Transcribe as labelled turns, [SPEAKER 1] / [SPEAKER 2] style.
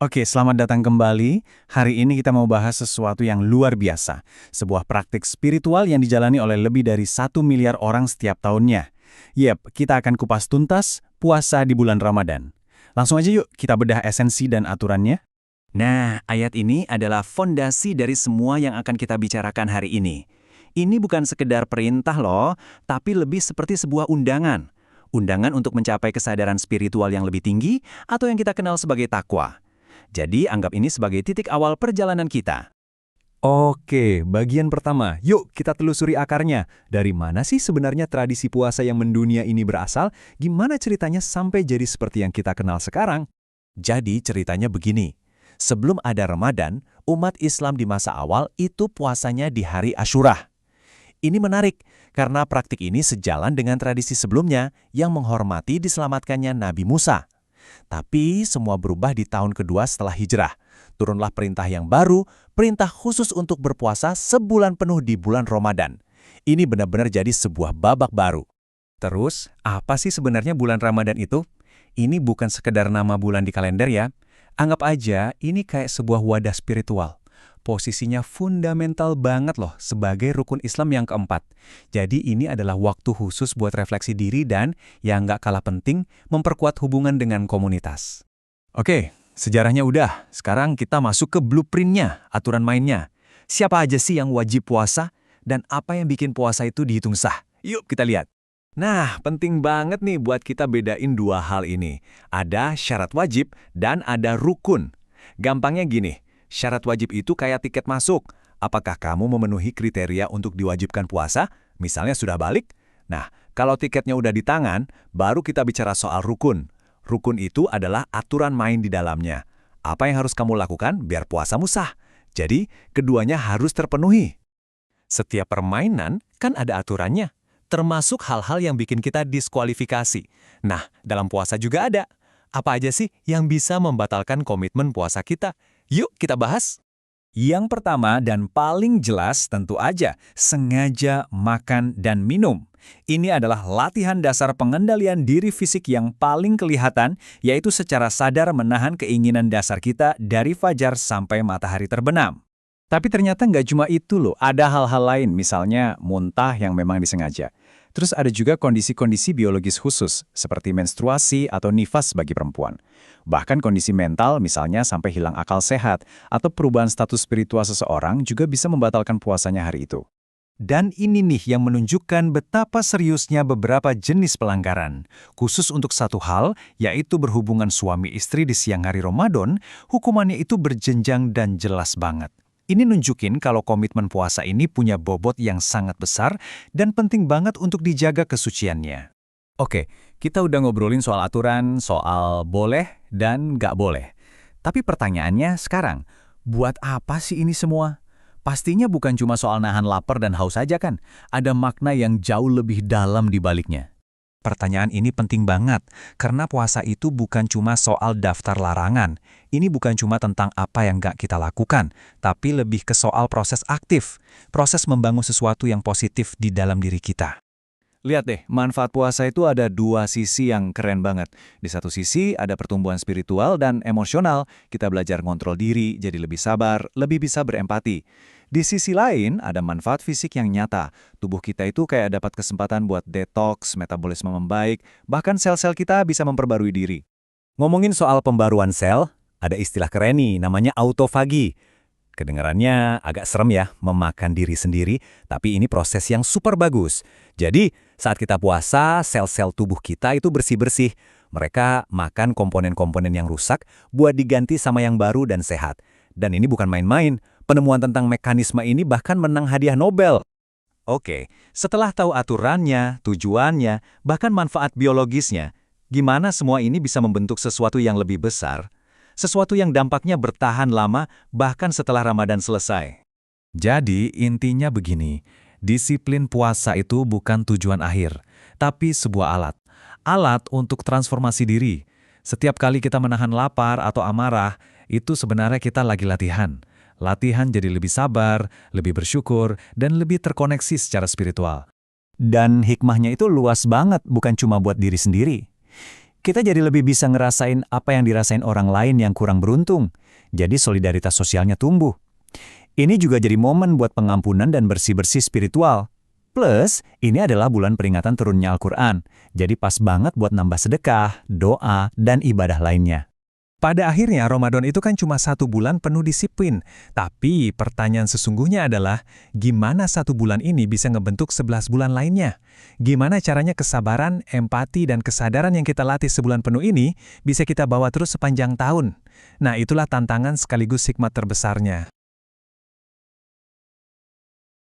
[SPEAKER 1] Oke, selamat datang kembali. Hari ini kita mau bahas sesuatu yang luar biasa. Sebuah praktik spiritual yang dijalani oleh lebih dari 1 miliar orang setiap tahunnya. Yep, kita akan kupas tuntas puasa di bulan Ramadan. Langsung aja yuk, kita bedah esensi dan aturannya.
[SPEAKER 2] Nah, ayat ini adalah fondasi dari semua yang akan kita bicarakan hari ini. Ini bukan sekedar perintah loh, tapi lebih seperti sebuah undangan. Undangan untuk mencapai kesadaran spiritual yang lebih tinggi atau yang kita kenal sebagai takwa. Jadi, anggap ini sebagai titik awal perjalanan kita.
[SPEAKER 3] Oke, bagian pertama. Yuk kita telusuri akarnya. Dari mana sih sebenarnya tradisi puasa yang mendunia ini berasal? Gimana ceritanya sampai jadi seperti yang kita kenal sekarang?
[SPEAKER 4] Jadi ceritanya begini, sebelum ada Ramadan, umat Islam di masa awal itu puasanya di hari Asyura. Ini menarik, karena praktik ini sejalan dengan tradisi sebelumnya yang menghormati diselamatkannya Nabi Musa. Tapi semua berubah di tahun kedua setelah hijrah. Turunlah perintah yang baru, perintah khusus untuk berpuasa sebulan penuh di bulan Ramadan. Ini benar-benar jadi sebuah babak baru.
[SPEAKER 3] Terus, apa sih sebenarnya bulan Ramadan itu? Ini bukan sekedar nama bulan di kalender ya. Anggap aja ini kayak sebuah wadah spiritual. Posisinya fundamental banget loh sebagai rukun Islam yang keempat. Jadi ini adalah waktu khusus buat refleksi diri dan, yang nggak kalah penting, memperkuat hubungan dengan komunitas.
[SPEAKER 1] Oke, sejarahnya udah. Sekarang kita masuk ke blueprintnya, aturan mainnya. Siapa aja sih yang wajib puasa dan apa yang bikin puasa itu dihitung sah? Yuk kita lihat. Nah, penting banget nih buat kita bedain dua hal ini. Ada syarat wajib dan ada rukun. Gampangnya gini, syarat wajib itu kayak tiket masuk. Apakah kamu memenuhi kriteria untuk diwajibkan puasa? Misalnya sudah balik? Nah, kalau tiketnya udah di tangan, baru kita bicara soal rukun. Rukun itu adalah aturan main di dalamnya. Apa yang harus kamu lakukan biar puasamu sah? Jadi, keduanya harus terpenuhi.
[SPEAKER 4] Setiap permainan kan ada aturannya, termasuk hal-hal yang bikin kita diskualifikasi. Nah, dalam puasa juga ada. Apa aja sih yang bisa membatalkan komitmen puasa kita? Yuk kita bahas.
[SPEAKER 1] Yang pertama dan paling jelas tentu aja, sengaja makan dan minum. Ini adalah latihan dasar pengendalian diri fisik yang paling kelihatan, yaitu secara sadar menahan keinginan dasar kita dari fajar sampai matahari terbenam. Tapi ternyata nggak cuma itu loh, ada hal-hal lain, misalnya muntah yang memang disengaja. Terus ada juga kondisi-kondisi biologis khusus, seperti menstruasi atau nifas bagi perempuan. Bahkan kondisi mental, misalnya sampai hilang akal sehat, atau perubahan status spiritual seseorang juga bisa membatalkan puasanya hari itu. Dan ini nih yang menunjukkan betapa seriusnya beberapa jenis pelanggaran. Khusus untuk satu hal, yaitu berhubungan suami istri di siang hari Ramadan, hukumannya itu berjenjang dan jelas banget. Ini nunjukin kalau komitmen puasa ini punya bobot yang sangat besar dan penting banget untuk dijaga kesuciannya. Oke, kita udah ngobrolin soal aturan, soal boleh dan nggak boleh. Tapi pertanyaannya sekarang, buat apa sih ini semua? Pastinya bukan cuma soal nahan lapar dan haus saja kan? Ada makna yang jauh lebih dalam di baliknya.
[SPEAKER 4] Pertanyaan ini penting banget, karena puasa itu bukan cuma soal daftar larangan. Ini bukan cuma tentang apa yang nggak kita lakukan, tapi lebih ke soal proses aktif, proses membangun sesuatu yang positif di dalam diri kita.
[SPEAKER 1] Lihat deh, manfaat puasa itu ada dua sisi yang keren banget. Di satu sisi ada pertumbuhan spiritual dan emosional. Kita belajar ngontrol diri, jadi lebih sabar, lebih bisa berempati. Di sisi lain ada manfaat fisik yang nyata. Tubuh kita itu kayak dapat kesempatan buat detox, metabolisme membaik, bahkan sel-sel kita bisa memperbarui diri. Ngomongin soal pembaruan sel, ada istilah keren nih, namanya autofagi. Kedengarannya agak serem ya, memakan diri sendiri, tapi ini proses yang super bagus. Jadi, saat kita puasa, sel-sel tubuh kita itu bersih-bersih. Mereka makan komponen-komponen yang rusak buat diganti sama yang baru dan sehat. Dan ini bukan main-main, penemuan tentang mekanisme ini bahkan menang hadiah Nobel. Oke, setelah tahu aturannya, tujuannya, bahkan manfaat biologisnya, gimana semua ini bisa membentuk sesuatu yang lebih besar? Sesuatu yang dampaknya bertahan lama bahkan setelah Ramadan selesai. Jadi intinya begini, disiplin puasa itu bukan tujuan akhir, tapi sebuah alat. Alat untuk transformasi diri. Setiap kali kita menahan lapar atau amarah, itu sebenarnya kita lagi latihan. Latihan jadi lebih sabar, lebih bersyukur, dan lebih terkoneksi secara spiritual. Dan hikmahnya itu luas banget, bukan cuma buat diri sendiri.
[SPEAKER 3] Kita jadi lebih bisa ngerasain apa yang dirasain orang lain yang kurang beruntung. Jadi solidaritas sosialnya tumbuh. Ini juga jadi momen buat pengampunan dan bersih-bersih spiritual. Plus, ini adalah bulan peringatan turunnya Al-Quran. Jadi pas banget buat nambah sedekah, doa, dan ibadah lainnya. Pada akhirnya, Ramadan itu kan cuma 1 bulan penuh disiplin. Tapi pertanyaan sesungguhnya adalah, gimana 1 bulan ini bisa ngebentuk 11 bulan lainnya? Gimana caranya kesabaran, empati, dan kesadaran yang kita latih sebulan penuh ini bisa kita bawa terus sepanjang tahun? Nah, itulah tantangan sekaligus hikmat terbesarnya.